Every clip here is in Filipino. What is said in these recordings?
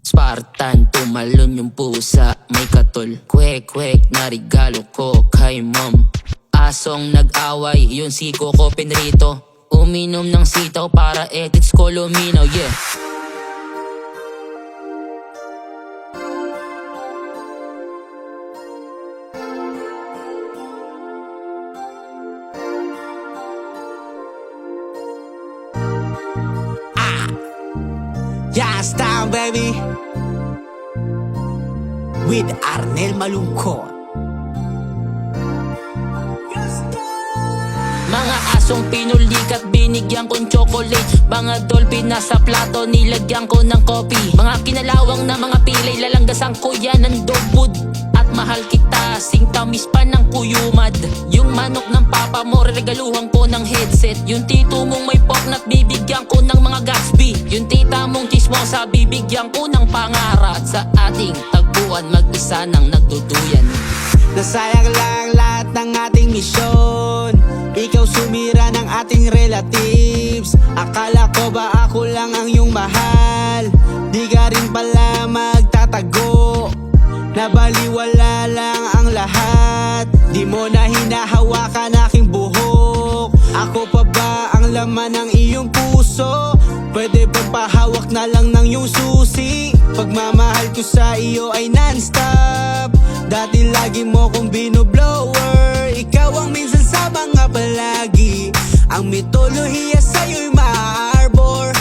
Spartan, tumalon yung pusa, may katol. Kwek-kwek na regalo ko kay mom. Asong nag-away, yun si Coco Penrito. Uminom ng sitaw para edits ko luminaw, yeah. Just down, baby. With Arnel Malungkot. Mga asong pinulikat, binigyan kong chocolate. Mga dolphin nasa plato, nilagyan ko ng coffee. Mga kinalawang na mga pilay, lalanggasan ko yan ng dogwood. At mahal kita, sing tamis pa ng kuyumad. Yung manok ng papa mo, regaluhan ko ng headset. Yung tito mong may poknat, bibigyan ko ng mga Gatsby. Yung tita mong chismosa, bibigyan ko ng pangarap. At sa ating tagpuan, mag-isa nang nagduduyan. Nasayang lang lahat ng ating misyon. Ikaw sumira ng ating relatives. Akala ko ba ako lang ang iyong mahal? Di ka rin pala magtatago. Nabaliwala lang ang lahat. Di mo na hinahawakan aking buhok. Ako pa ba ang laman ng iyong puso? Pwede bang pahawak na lang ng iyong susi? Pagmamahal ko sa iyo ay non-stop. Dati lagi mo kong binoblower. Ikaw ang minsan sa mga palagi. Ang mitolohiya sa'yo'y ma-arbor.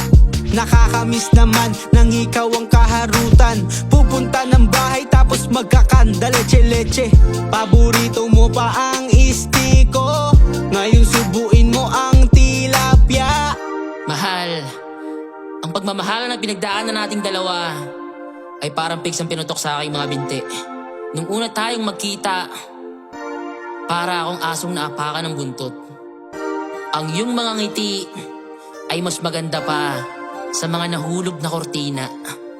Nakakamiss naman nang ikaw ang kaharutan. Pupunta ng bahay tapos magkakanda leche-leche. Paborito mo pa ang istiko. Ngayon subuin mo ang tilapia. Mahal, ang pagmamahalan na pinagdaanan nating dalawa ay parang pigs ang pinutok sa aking mga binti. Nung una tayong magkita, para akong asong naapakan ng buntot. Ang iyong mga ngiti ay mas maganda pa sa mga nahulog na kortina.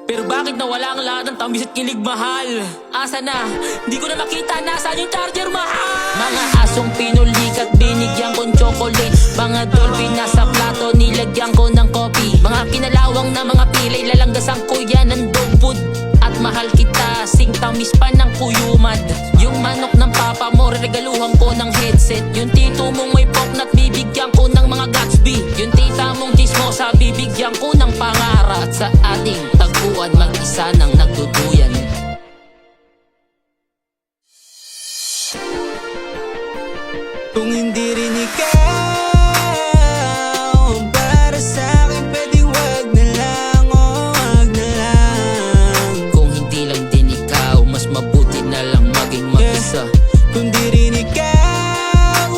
Pero bakit nawala ang lahat ng tamis at kilig, mahal? Asa na? Di ko na makita, nasaan yung charger, mahal? Mga asong pinulikat, binigyan kong chocolate. Mga dolphin nasa plato, nilagyan ko ng coffee. Mga kinalawang na mga pilay, lalanggasan ko yan ng dogwood. At mahal kita, sing tamis pa ng kuyumad. Yung manok ng papa mo, regaluhan ko ng headset. Yung tito mong may poknat, bibigyan ko ng mga Gatsby. Yung tita mong chismosa, bibigyan ko ng pangarap. At sa ating tagpuan, mag-isa nang nagduduyan. Kung hindi rin ikaw para sa'kin, pwedeng wag na lang, oh wag na lang. Kung hindi lang din ikaw, mas mabuti na lang maging mag-isa. Kung di rin ikaw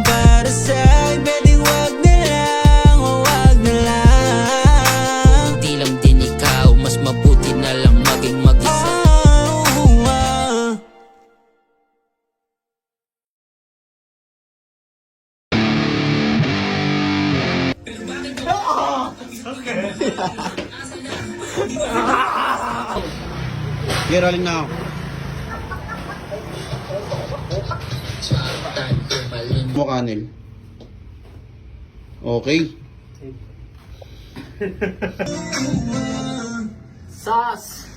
para sa'kin, pwedeng wag na lang, oh wag na lang. Kung hindi lang din ikaw, mas mabuti na lang maging mag-isa. Okay, rolling now. Mo kanil. Okay. Sauce!